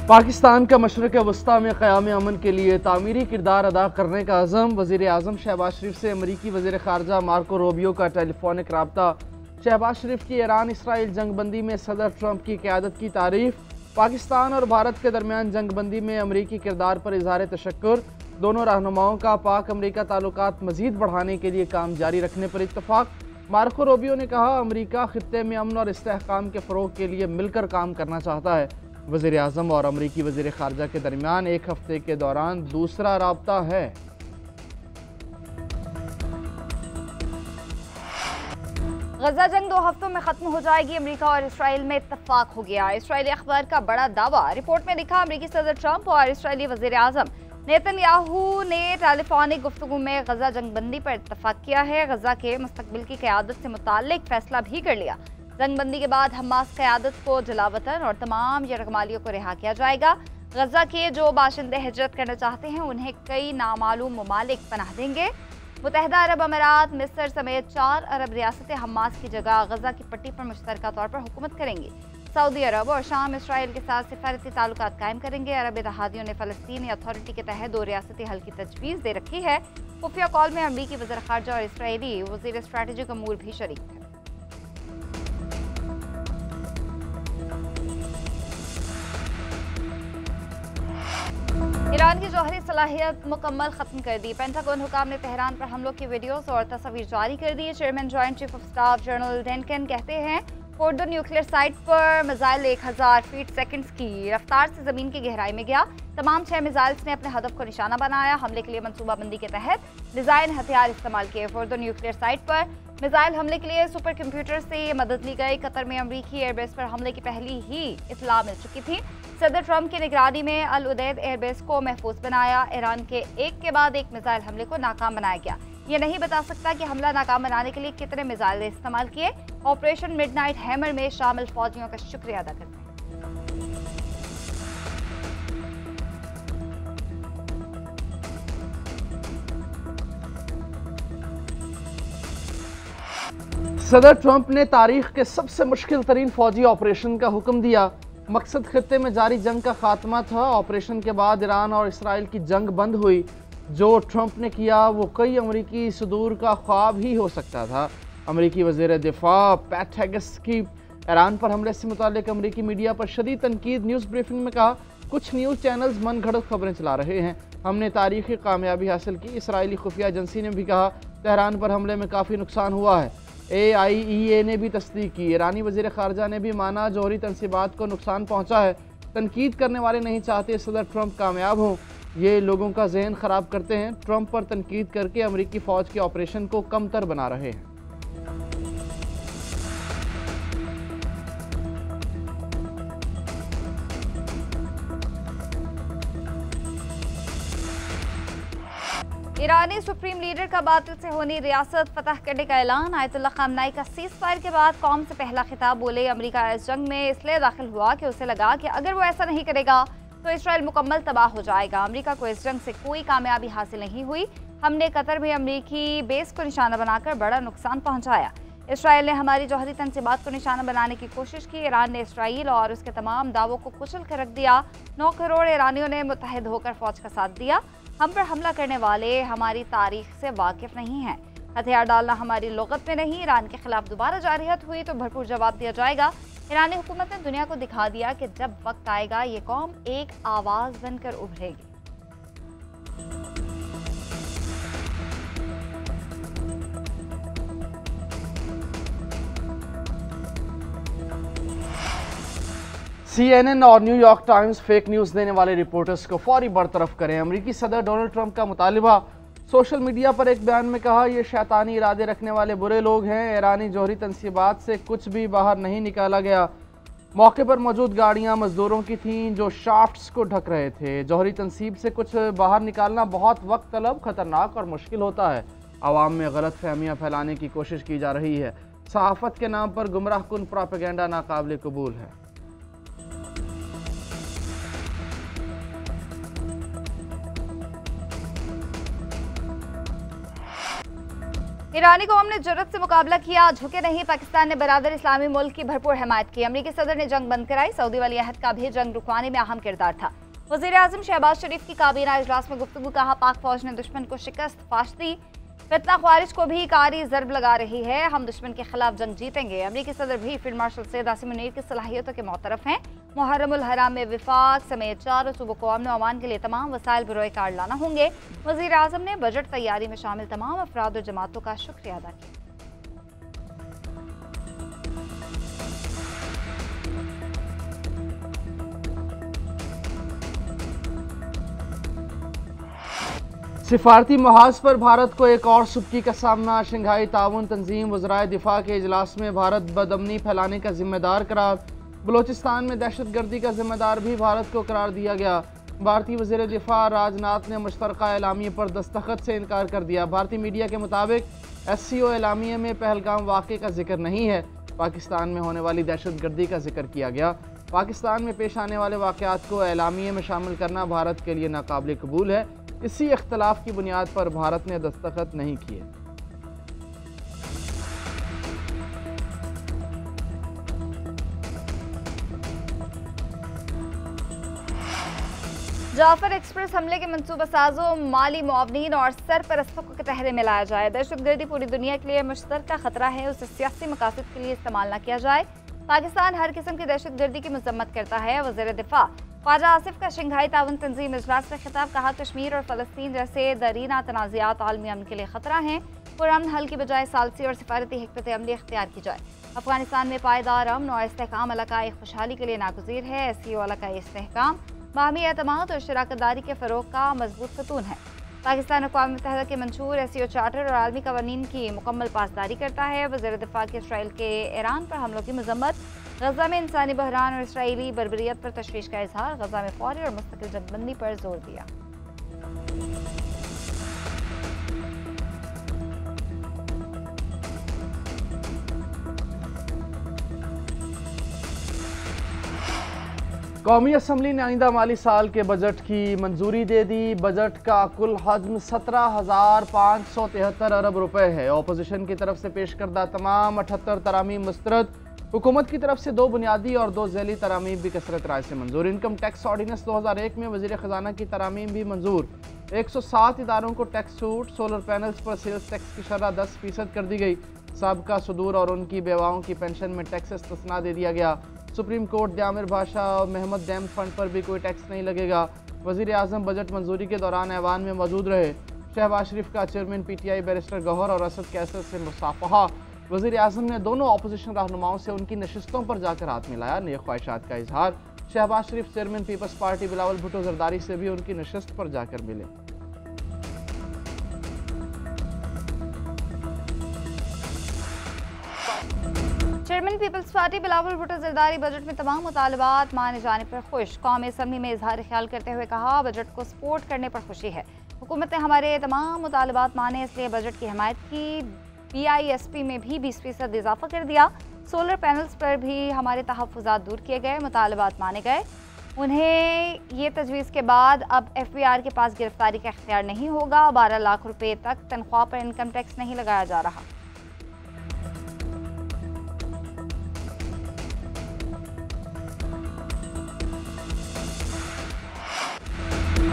पाकिस्तान का मशरक़ वस्ता में क़याम अमन के लिए तामीरी किरदार अदा करने का अज़म। वज़ीर आज़म शहबाज शरीफ से अमरीकी वज़ीर ख़ारजा मार्को रूबियो का टेलीफोनिक रब्ता। शहबाज शरीफ की ईरान इसराइल जंगबंदी में सदर ट्रंप की क़यादत की तारीफ़। पाकिस्तान और भारत के दरमियान जंगबंदी में अमरीकी किरदार पर इज़हार तशक्कुर। दोनों रहनुमाओं का पाक अमरीका ताल्लुकात मज़ीद बढ़ाने के लिए काम जारी रखने पर इत्तफ़ाक़। मार्को रूबियो ने कहा, अमरीका ख़ित्ते में अमन और इस्तेहकाम के फ़रोग़ के लिए मिलकर काम करना चाहता है। वज़ीर आज़म और अमरीकी वज़ीर ख़ारजा के दरमियान एक हफ़्ते के दौरान दूसरा राब्ता है। गजा जंग 2 हफ्तों में खत्म हो जाएगी, अमेरिका और इसराइल में इत्तफाक हो गया। इसराइली अखबार का बड़ा दावा। रिपोर्ट में लिखा, अमेरिकी सदर ट्रंप और इसराइली वज़ीर आज़म नेतन्याहू ने टेलीफोनिक गुफ्तगू में गजा जंगबंदी पर इत्तफाक किया है। गजा के मुस्तकबिल की क़यादत से मुताल्लिक फैसला भी कर लिया। जंगबंदी के बाद हमास क़यादत को जलावतन और तमाम यरगमालियों को रिहा किया जाएगा। गजा के जो बाशिंदे हिजरत करना चाहते हैं उन्हें कई नामालूम ममालिक पनाह देंगे। मुत्तहिदा अरब अमीरात, मिस्र समेत 4 अरब रियासतें हमास की जगह गजा की पट्टी पर मुश्तरका तौर पर हुकूमत करेंगी। सऊदी अरब और शाम इसराइल के साथ सिफारती ताल्लुकात कायम करेंगे। अरब इत्तेहादियों ने फ़लस्तीनी अथॉरिटी के तहत 2 रियासती हल की तजवीज़ दे रखी है। खुफिया कॉल में अमरीकी वज़ीर ख़ारजा और इसराइली वज़ीर स्ट्रैटेजिक अमूर भी शरीक थे। ईरान की जौहरी सलाहियत मुकम्मल खत्म कर दी। पेंटागन हुकाम ने तेहरान पर हमलों की वीडियोस और तस्वीर जारी कर दी। Chairman joint chief of staff general Dan Caine कहते हैं, फोर्डो न्यूक्लियर साइट पर मिसाइल 1000 फीट सेकंड्स की रफ्तार से जमीन की गहराई में गया। तमाम 6 मिसाइल्स ने अपने हदफ को निशाना बनाया। हमले के लिए मनसूबाबंदी के तहत डिजाइन हथियार इस्तेमाल किए। फोर्डो न्यूक्लियर साइट पर मिसाइल हमले के लिए सुपर कंप्यूटर से मदद ली गई। कतर में अमरीकी एयरबेस पर हमले की पहली ही इत्तला मिल चुकी थी। सदर ट्रंप की निगरानी में अल उदैद एयरबेस को महफूज बनाया। ईरान के एक के बाद एक मिसाइल हमले को नाकाम बनाया गया। ये नहीं बता सकता कि हमला नाकाम बनाने के लिए कितने मिसाइल इस्तेमाल किए। ऑपरेशन मिडनाइट हैमर में शामिल फौजियों का शुक्रिया अदा करते हैं। सदर ट्रंप ने तारीख के सबसे मुश्किल तरीन फौजी ऑपरेशन का हुक्म दिया। मकसद खित्ते में जारी जंग का खात्मा था। ऑपरेशन के बाद ईरान और इसराइल की जंग बंद हुई। जो ट्रंप ने किया वो कई अमरीकी सदूर का ख्वाब ही हो सकता था। अमरीकी वज़ीर दिफा पैट हेगेस की ईरान पर हमले से मुताल्लिक अमरीकी मीडिया पर शदीद तनकीद। न्यूज़ ब्रीफिंग में कहा, कुछ न्यूज़ चैनल्स मन घड़त खबरें चला रहे हैं। हमने तारीखी कामयाबी हासिल की। इसराइली खुफिया एजेंसी ने भी कहा, तेहरान पर हमले में काफ़ी नुकसान हुआ है। AIEA ने भी तस्दीक की। ईरानी वज़ीर ख़ारजा ने भी माना, जौहरी तनसीबात को नुकसान पहुँचा है। तनकीद करने वाले नहीं चाहते सदर ट्रंप कामयाब हों। ये लोगों का जहन ख़राब करते हैं। ट्रंप पर तनकीद करके अमरीकी फ़ौज के ऑपरेशन को कमतर बना रहे हैं। ईरानी सुप्रीम लीडर का बातिल से होनी रियासत फतह करने का ऐलान। आयतुल्लाह खामनाई का सीज फायर के बाद कौम से पहला खिताब बोले, अमेरिका इस जंग में इसलिए दाखिल हुआ कि उसे लगा कि अगर वो ऐसा नहीं करेगा तो इसराइल मुकम्मल तबाह हो जाएगा। अमेरिका को इस जंग से कोई कामयाबी हासिल नहीं हुई। हमने कतर में अमेरिकी बेस को निशाना बनाकर बड़ा नुकसान पहुंचाया। इसराइल ने हमारी जौहरी तनसीबात को निशाना बनाने की कोशिश की। ईरान ने इसराइल और उसके तमाम दावों को कुचल कर रख दिया। 9 करोड़ ईरानियों ने मुत्तहिद होकर फौज का साथ दिया। हम पर हमला करने वाले हमारी तारीख से वाकिफ नहीं हैं। हथियार डालना हमारी लुगत में नहीं। ईरान के खिलाफ दोबारा जारहियत हुई तो भरपूर जवाब दिया जाएगा। ईरानी हुकूमत ने दुनिया को दिखा दिया कि जब वक्त आएगा ये कौम एक आवाज़ बनकर उभरेगी। CNN और न्यूयॉर्क टाइम्स फेक न्यूज़ देने वाले रिपोर्टर्स को फौरी बरतरफ करें। अमरीकी सदर डोनाल्ड ट्रंप का मुतालिबा। सोशल मीडिया पर एक बयान में कहा, ये शैतानी इरादे रखने वाले बुरे लोग हैं। ईरानी जौहरी तनसीबात से कुछ भी बाहर नहीं निकाला गया। मौके पर मौजूद गाड़ियां मजदूरों की थीं जो शाफ्ट्स को ढक रहे थे। जौहरी तनसीब से कुछ बाहर निकालना बहुत वक्त तलब, खतरनाक और मुश्किल होता है। आवाम में गलत फहमियाँ फैलाने की कोशिश की जा रही है। सहाफ़त के नाम पर गुमराह कुन प्रोपेगेंडा नाकाबिल कबूल है। ईरानी कौम ने जुर्रत से मुकाबला किया, झुके नहीं। पाकिस्तान ने बरादर इस्लामी मुल्क की भरपूर हिमायत की। अमरीकी सदर ने जंग बंद कराई। सऊदी वली अहद का भी जंग रुकवाने में अहम किरदार था। वज़ीर आज़म शहबाज शरीफ की काबीना इजलास में गुफ्तगू, कहा पाक फौज ने दुश्मन को शिकस्त फाश दी। फितना ख्वारिज को भी कारी ज़रब लगा रही है, हम दुश्मन के खिलाफ जंग जीतेंगे। अमरीकी सदर भी फील्ड मार्शल सैयद आसिम मुनीर की सलाहियतों के मोतरफ हैं। मुहर्रमुल हराम में विफाक समेत 4 सूबों को अमन अमान के लिए तमाम वसाइल बरोए कार लाना होंगे। वज़ीर आज़म ने बजट तैयारी में शामिल तमाम अफराद और जमातों का शुक्रिया अदा किया। सिफारती महाज पर भारत को एक और सुबकी का सामना। शंघाई ताउन तंजीम वज़राए दिफा के इजलास में भारत बदअमनी फैलाने का जिम्मेदार करार। बलोचिस्तान में दहशत गर्दी का जिम्मेदार भी भारत को करार दिया गया। भारतीय वज़ीर दिफा राजनाथ ने मुश्तरका एलामिया पर दस्तखत से इनकार कर दिया। भारतीय मीडिया के मुताबिक SCO एलामिया में पहलगाम वाक़े का जिक्र नहीं है, पाकिस्तान में होने वाली दहशत गर्दी का जिक्र किया गया। पाकिस्तान में पेश आने वाले वाक़यात को एलामिया में शामिल करना भारत के लिए नाकाबिल कबूल है। इसी इख्तलाफ की बुनियाद पर भारत ने दस्तखत नहीं किए। जाफर एक्सप्रेस हमले के मंसूबा साजों, माली मुआवनीन और सरपरस्तों को कटहरे में लाया जाए। दहशतगर्दी पूरी दुनिया के लिए मुश्तरका खतरा है, उसे सियासी मकासद के लिए इस्तेमाल न किया जाए। पाकिस्तान हर किस्म की दहशतगर्दी की मजम्मत करता है। वज़ीर दिफा ख्वाजा आसिफ का शंघाई ताउन तंजीम इजलास में खिताब, कहा कश्मीर और फ़लस्तीन जैसे दरीना तनाज़ात आलमी अमन के लिए खतरा हैं। पुरअमन हल की बजाय सालसी और सिफारती हिकमत अमली इख्तियार की जाए। अफगानिस्तान में पायदार अमन और इस्तेहकाम अलाक़ाई खुशहाली के लिए नागुज़ीर है। SCO अलाक़ाई इस्तेहकाम बाहमी एतमाद और शराकतदारी के फ़रोग़ का मजबूत खतून है। पाकिस्तान अक़वाम मुत्तहिदा के मंशूर SCO चार्टर और आलमी कवानीन की मुकम्मल पासदारी करता है। वज़ीर दिफा की इसराइल के ईरान पर हमलों की मजम्मत, गजा में इंसानी बहरान और इसराइली बर्बरियत पर तशवीश का इजहार, गजा में फौरी और मुस्तकिल जंगबंदी पर जोर दिया। कौमी असम्बली ने आइंदा माली साल के बजट की मंजूरी दे दी। बजट का कुल हजम 17,573 अरब रुपए है। अपोजिशन की तरफ से पेश करदा तमाम 78 तरामीम मुस्तरद। हुकूमत की तरफ से 2 बुनियादी और 2 झैली तरामीम भी कसरत राय से मंजूर। इनकम टैक्स ऑर्डिनेंस 2001 में वज़ीर ख़जाना की तरामीम भी मंजूर। 107 इदारों को टैक्स छूट, सोलर पैनल्स पर सेल्स टैक्स की शरह 10% कर दी गई। साबका सुदूर और उनकी बेवाओं की पेंशन में टैक्स इस्तिस्ना दे दिया गया। सुप्रीम कोर्ट द्यामिर भाषा और महमद डैम फंड पर भी कोई टैक्स नहीं लगेगा। वज़ीर आज़म बजट मंजूरी के दौरान ऐवान में मौजूद रहे। शहबाज शरीफ का चेयरमैन PTI बैरिस्टर गौहर और असद कैसर से मुसाफहा। वज़ीर आज़म ने दोनों अपोजिशन रहनुमाओं से उनकी नशिस्तों पर जाकर हाथ मिलाया, नए ख्वाहिशात का इजहार। Shehbaz Sharif chairman Peoples Party Bilawal Bhutto Zardari से भी उनकी नशिस्त पर जाकर मिले। Chairman Peoples Party Bilawal Bhutto Zardari budget में तमाम मुतालबात माने जाने पर खुश। कौमी असम्बली में इजहार ख्याल करते हुए कहा, बजट को सपोर्ट करने पर खुशी है। हुकूमत ने हमारे तमाम मुतालबात माने, इसलिए बजट की हिमायत की। BISP में भी 20% इजाफा कर दिया। सोलर पैनल्स पर भी हमारे तहफ़्फ़ुज़ात दूर किए गए, मुतालबात माने गए। उन्हें ये तजवीज़ के बाद अब FBR के पास गिरफ्तारी का इख्तियार नहीं होगा। 12 लाख रुपए तक तनख्वाह पर इनकम टैक्स नहीं लगाया जा रहा।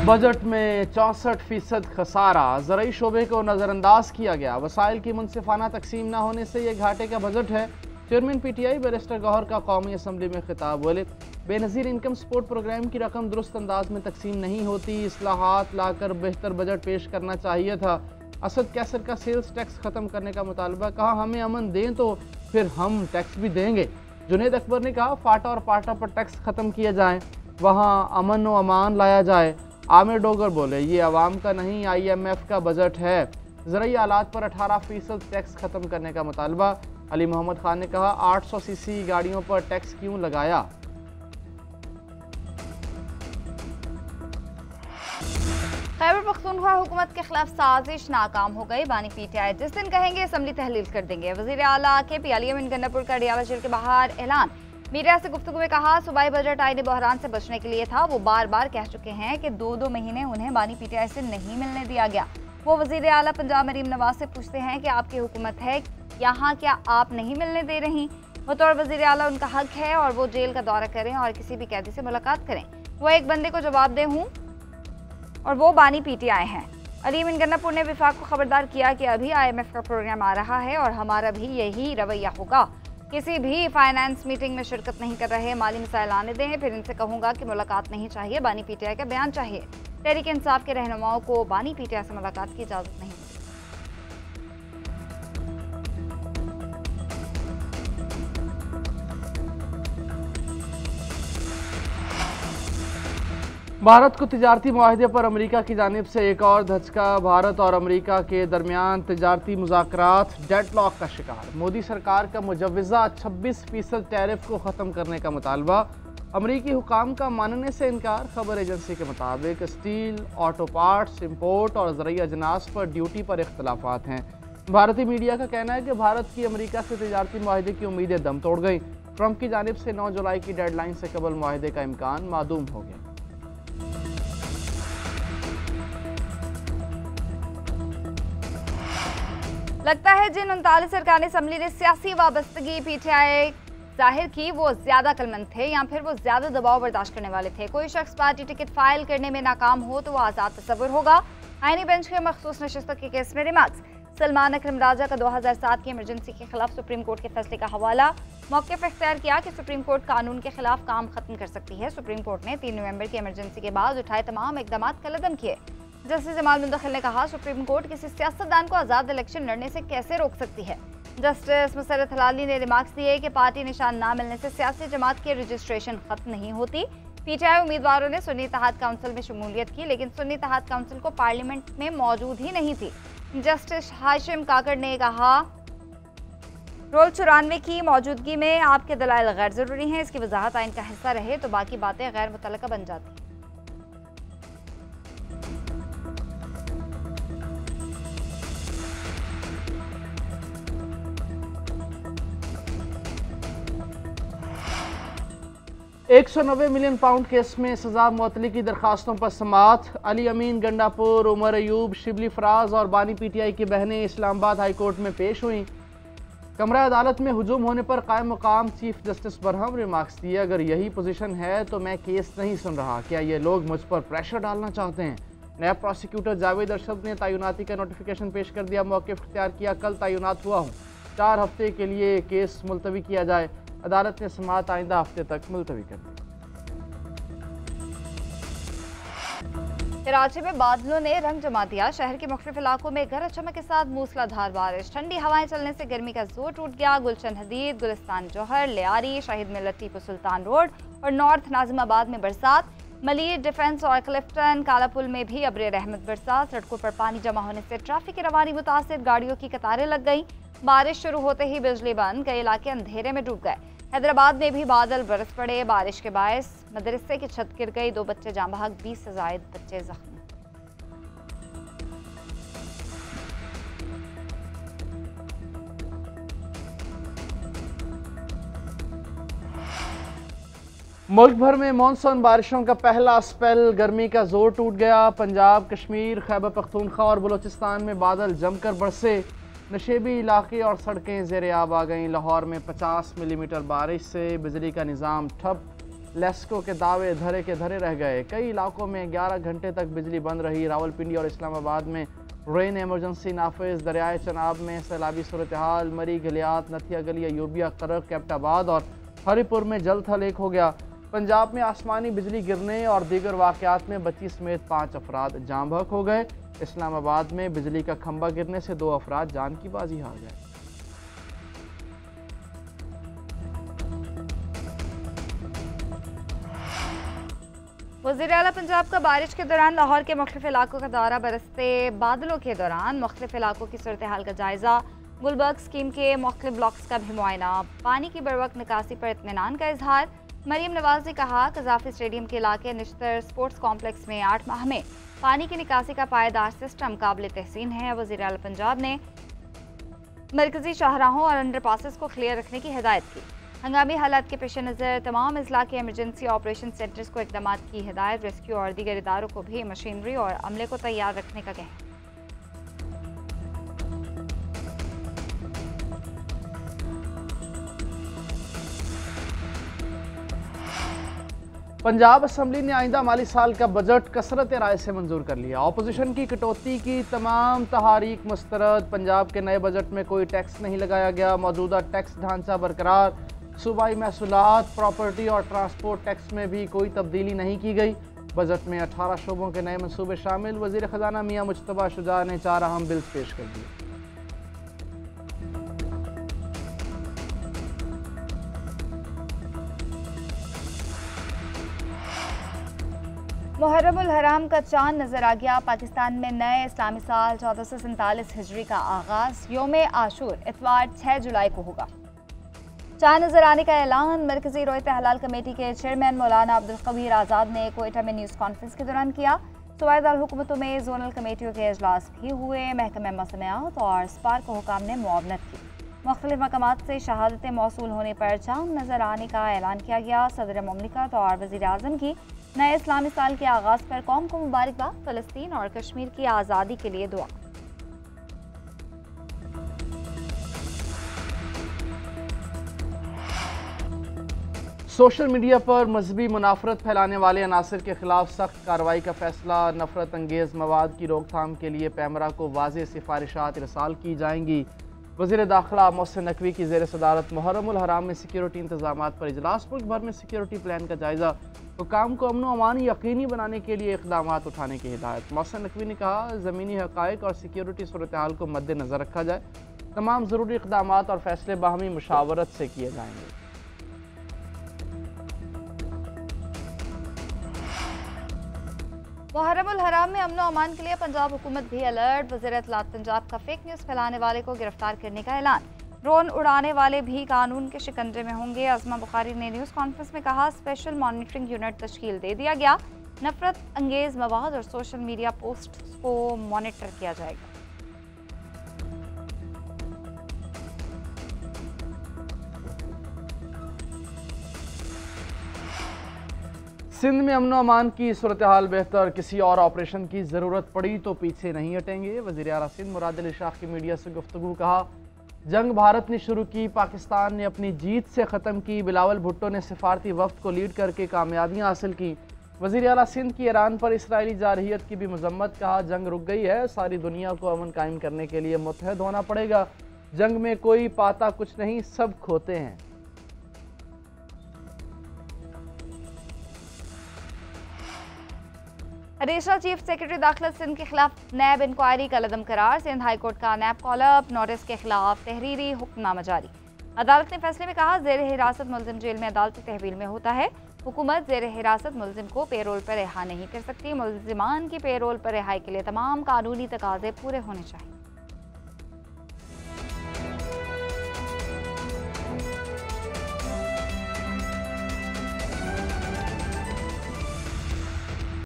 बजट में 64% खसारा, ज़रूरी शोबे को नज़रअंदाज किया गया। वसाइल की मुनसिफाना तकसीम न होने से ये घाटे का बजट है। चेयरमैन PTI बैरिस्टर गौहर का कौमी असम्बली में खिताब, बोले बेनज़ीर इनकम सपोर्ट प्रोग्राम की रकम दुरुस्त अंदाज में तकसीम नहीं होती, इस्लाहात लाकर बेहतर बजट पेश करना चाहिए था। असद कैसर का सेल्स टैक्स ख़त्म करने का मुतालबा, कहा हमें अमन दें तो फिर हम टैक्स भी देंगे। जुनेद अकबर ने कहा फाटा और पाटा पर टैक्स ख़त्म किए जाएँ, वहाँ अमन व अमान लाया जाए। आमिर डोगर बोले ये अवाम का नहीं IMF का बजट है। ज़रूरी आलात पर 18% टैक्स ख़त्म करने का मुतालबा। अली मोहम्मद खान ने कहा 800 cc गाड़ियों पर टैक्स क्यों लगाया। खैबर पख्तूनख्वा हुकूमत के खिलाफ साजिश नाकाम हो गई। बानी PTI जिस दिन कहेंगे असम्बली तहलील कर देंगे। वज़ीर आला KP अली अमीन गन्नापुर का डियावा जेल के बाहर ऐलान। मीडिया से गुफ्तगू में कहा सूबाई बजट आईनी बहरान से बचने के लिए था। वो बार बार कह चुके हैं कि 2-2 महीने उन्हें बानी PTI से नहीं मिलने दिया गया। वो वज़ीर आला पंजाब मरीम नवाज से पूछते हैं कि आपकी हुकूमत है यहाँ, क्या आप नहीं मिलने दे रही? बतौर वज़ीर आला उनका हक है और वो जेल का दौरा करें और किसी भी कैदी से मुलाकात करें। वो एक बंदे को जवाबदेह हूँ और वो बानी PTI हैं। अली अमीन गन्नापुर ने विफाक को खबरदार किया कि अभी IMF का प्रोग्राम आ रहा है और हमारा भी यही रवैया होगा। किसी भी फाइनेंस मीटिंग में शिरकत नहीं कर रहे, माली मसाइल आने दें, फिर इनसे कहूँगा कि मुलाकात नहीं चाहिए, बानी PTI का बयान चाहिए। तहरीक इंसाफ के रहनुमाओं को बानी PTI से मुलाकात की इजाज़त नहीं। भारत को तिजारती मुआहदे पर अमेरिका की जानिब से एक और धचका। भारत और अमेरिका के दरमियान तिजारती मुज़ाकरात डेडलॉक का शिकार। मोदी सरकार का मुजव्वज़ा 26% टैरिफ को ख़त्म करने का मुतालबा, अमरीकी हुकाम का मानने से इनकार। खबर एजेंसी के मुताबिक स्टील, ऑटो पार्ट्स, इम्पोर्ट और ज़रूरी अजनास पर ड्यूटी पर इख्तलाफात हैं। भारतीय मीडिया का कहना है कि भारत की अमेरिका से तिजारती मुआहदे की उम्मीदें दम तोड़ गई। ट्रंप की जानिब से 9 जुलाई की डेडलाइन से कबल मुआहदे का इम्कान मादूम हो गया। लगता है जिन 39 अरकान असम्बली ने सियासी वाबस्तगी PTI जाहिर की वो ज्यादा अक्लमंद थे या फिर वो ज्यादा दबाव बर्दाश्त करने वाले थे। कोई शख्स पार्टी टिकट फाइल करने में नाकाम हो तो वो आज़ाद तस्वुर होगा। आईनी बेंच के मखसूस नशिस्तों के केस में रिमार्क्स। सलमान अकरम राजा का 2007 की इमरजेंसी के खिलाफ सुप्रीम कोर्ट के फैसले का हवाला। मौक़िफ़ इख्तियार किया कि सुप्रीम कोर्ट कानून के खिलाफ काम खत्म कर सकती है। सुप्रीम कोर्ट ने 3 नवंबर की इमरजेंसी के बाद उठाए तमाम इकदाम कलअदम किए। जस्टिस जमाल मुंतखिल ने कहा, सुप्रीम कोर्ट किसी सियासतदान को आज़ाद इलेक्शन लड़ने से कैसे रोक सकती है। जस्टिस मुसर्रत हलाली ने रिमार्क्स दिए कि पार्टी निशान ना मिलने से सियासी जमात की रजिस्ट्रेशन खत्म नहीं होती। PTI उम्मीदवारों ने सुन्नी इत्तेहाद काउंसिल में शमूलियत की, लेकिन सुन्नी इत्तेहाद काउंसिल को पार्लियामेंट में मौजूद ही नहीं थी। जस्टिस हाशिम काकड़ ने कहा, रोल 94 की मौजूदगी में आपके दलाइल गैर ज़रूरी हैं। इसकी वजाहत आइन का हिस्सा रहे तो बाकी बातें गैर मुतल्लका बन जाती। £190 मिलियन केस में सजा मुअत्तली की दरखास्तों पर समाअत। अली अमीन गंडापुर, उमर अयूब, शिबली फराज और बानी PTI की बहनें इस्लामाबाद हाई कोर्ट में पेश हुई। कमरा अदालत में हुजूम होने पर कायम मकाम चीफ जस्टिस बरहम रिमार्क्स दिए, अगर यही पोजीशन है तो मैं केस नहीं सुन रहा। क्या ये लोग मुझ पर प्रेशर डालना चाहते हैं? नया प्रोसिक्यूटर जावेद अरशद ने तैनाती का नोटिफिकेशन पेश कर दिया। मौक़िफ़ इख्तियार किया, कल तैनात हुआ हूँ, 4 हफ्ते के लिए केस मुलतवी किया जाए। अदालत ने समाअत आइंदा हफ्ते तक मुलतवी कर दी। कराची में बादलों ने रंग जमा दिया। शहर के मुख्तलिफ इलाकों में गरज चमक के साथ मूसलाधार बारिश। ठंडी हवाएं चलने से गर्मी का जोर टूट गया। गुलशन हदीद, गुलिस्तान जौहर, लियारी, शहीद मिल्लत टीपू सुल्तान रोड और नॉर्थ नाजिमाबाद में बरसात। मलीर, डिफेंस और क्लिफ्टन, कालापुल में भी अब्र रहमत बरसात। सड़कों पर पानी जमा होने से ट्रैफिक की रवानी मुतासिर, गाड़ियों की कतारें लग गई। बारिश शुरू होते ही बिजली बंद, कई इलाके अंधेरे में डूब गए। हैदराबाद में भी बादल बरस पड़े। बारिश के बायस मदरसे की छत गिर गई, 2 बच्चे जाँ बहक, 20 से ज़ायद बच्चे जख्मी। मुल्क भर में मानसून बारिशों का पहला स्पेल, गर्मी का जोर टूट गया। पंजाब, कश्मीर, खैबर पख्तूनख्वा और बलूचिस्तान में बादल जमकर बरसे। नशेबी इलाके और सड़कें ज़ेर आब आ गईं। लाहौर में 50 मिलीमीटर बारिश से बिजली का निज़ाम ठप। लेस्को के दावे धरे के धरे रह गए। कई इलाकों में 11 घंटे तक बिजली बंद रही। रावलपिंडी और इस्लामाबाद में रेन एमरजेंसी नाफिज। दरियाए चनाब में सैलाबी सूरत हाल। मरी, गलियात, नथिया गली, अयूबिया, करक, कैप्टाबाद और हरीपुर में जल थल एक हो गया। पंजाब में आसमानी बिजली गिरने और दीगर वाक़यात में बच्ची समेत 5 अफराद जाँ बहक हो गए। इस्लामाबाद में बिजली का खंभा गिरने से 2 अफराद जान की बाजी हार गए। वज़ीर आला पंजाब का बारिश के दौरान लाहौर के मुख्तलिफ इलाकों का दौरा। बरसते बादलों के दौरान मुख्तलिफ इलाकों की सूरत हाल का जायजा। गुलबर्ग स्कीम के मुख्तलिफ ब्लॉक्स का भी मुआयना। पानी की बरवक्त निकासी पर इत्मीनान का इजहार। मरीम नवाज ने कहा, कज़ाफ़ी स्टेडियम के इलाके निश्तर स्पोर्ट्स कॉम्प्लेक्स में 8 माह में पानी की निकासी का पायदार सिस्टम काबिल तहसीन है। वज़ीर आला पंजाब ने मरकजी शाहराहों और अंडरपासेस को क्लियर रखने की हिदायत की। हंगामी हालात के पेश नज़र तमाम अजला के एमरजेंसी ऑपरेशन सेंटर्स को इक़दामात की हिदायत। रेस्क्यू और दीगर इदारों को भी मशीनरी और अमले को तैयार रखने का कहना। पंजाब असम्बली ने आइंदा माली साल का बजट कसरत राय से मंजूर कर लिया। अपोजिशन की कटौती की तमाम तहारीक मुस्तरद। पंजाब के नए बजट में कोई टैक्स नहीं लगाया गया। मौजूदा टैक्स ढांचा बरकरार। सूबाई महसूलात, प्रॉपर्टी और ट्रांसपोर्ट टैक्स में भी कोई तब्दीली नहीं की गई। बजट में 18 शोबों के नए मनसूबे शामिल। वज़ीर ख़जाना मियां मुज्तबा शुजा ने 4 अहम बिल्स पेश कर दिए। मुहर्रम उल हराम का चांद नजर आ गया। पाकिस्तान में नए इस्लामी साल 1447 हिजरी का आगाज योम आशूर इतवार 6 जुलाई को होगा। चांद नजर आने का ऐलान मरकजी रोयत हलाल कमेटी के चेयरमैन मौलाना अब्दुल कबीर आज़ाद ने कोयटा में न्यूज़ कॉन्फ्रेंस के दौरान किया। सूबाई दारकूमतों में जोनल कमेटियों के अजलास भी हुए। महकमे मसनआत और स्पार्क हुकाम ने मुआवनत की। मुख्तलिफ मकामात से शहादतें मौसूल होने पर चांद नजर आने का ऐलान किया गया। सदर मुमलिकत और वज़ीर आज़म की नए इस्लामी साल के आगाज पर कौम को मुबारकबाद। फ़लस्तीन और कश्मीर की आज़ादी के लिए दुआ। सोशल मीडिया पर मजहबी मुनाफरत फैलाने वाले अनासर के खिलाफ सख्त कार्रवाई का फैसला। नफरत अंगेज़ मवाद की रोकथाम के लिए पैमरा को वाज़ेह सिफारिशात इरसाल की जाएंगी। वज़ीर दाखिला मोहसिन नकवी की ज़ेर सदारत मुहर्रम उल हराम में सिक्योरिटी इंतजामात पर इजलास। मुल्क भर में सिक्योरिटी प्लान का जायज़ा। हुकाम को अमन व अमान यकीनी बनाने के लिए इक़दाम उठाने की हिदायत। मोहसिन नकवी ने कहा, ज़मीनी हक़ाइक़ और सिक्योरिटी सूरत हाल को मद्देनज़र रखा जाए। तमाम ज़रूरी इक़दाम और फैसले बाहमी मुशावरत से किए जाएंगे। मुहर्रम उल हराम में अमन व अमान के लिए पंजाब हुकूमत भी अलर्ट। वज़ीर इत्तलात पंजाब का फेक न्यूज़ फैलाने वाले को गिरफ्तार करने का ऐलान। ड्रोन उड़ाने वाले भी कानून के शिकंजे में होंगे। अज़मा बुखारी ने न्यूज़ कॉन्फ्रेंस में कहा, स्पेशल मॉनिटरिंग यूनिट तश्कील दे दिया गया। नफरत अंगेज़ मवाद और सोशल मीडिया पोस्ट्स को मॉनिटर किया जाएगा। सिंध में अमन अमान की सूरत हाल बेहतर। किसी और ऑपरेशन की ज़रूरत पड़ी तो पीछे नहीं हटेंगे। वज़ीर आला सिंध मुराद अली शाह की मीडिया से गुफ्तगू। कहा, जंग भारत ने शुरू की, पाकिस्तान ने अपनी जीत से ख़त्म की। बिलावल भुट्टो ने सिफारती वफ्द को लीड करके कामयाबियाँ हासिल की। वज़ीर आला सिंध की ईरान पर इसराइली जारहियत की भी मजम्मत। कहा, जंग रुक गई है, सारी दुनिया को अमन कायम करने के लिए मुत्तहद होना पड़ेगा। जंग में कोई पाता कुछ नहीं, सब खोते हैं। एडिशनल चीफ सेक्रेटरी दाखिला सिंध के खिलाफ नैब इंक्वायरी का लदम करार। सिंध हाईकोर्ट का नैब कॉलअप नोटिस के खिलाफ तहरीरी हुक्मनामा जारी। अदालत ने फैसले में कहा, जेर हिरासत मुलजिम जेल में अदालती तहवील में होता है। हुकूमत जेर हिरासत मुलजिम को पेरोल पर रिहा नहीं कर सकती। मुलजिमान की पेरोल पर रिहाई के लिए तमाम कानूनी तकाजे पूरे होने चाहिए।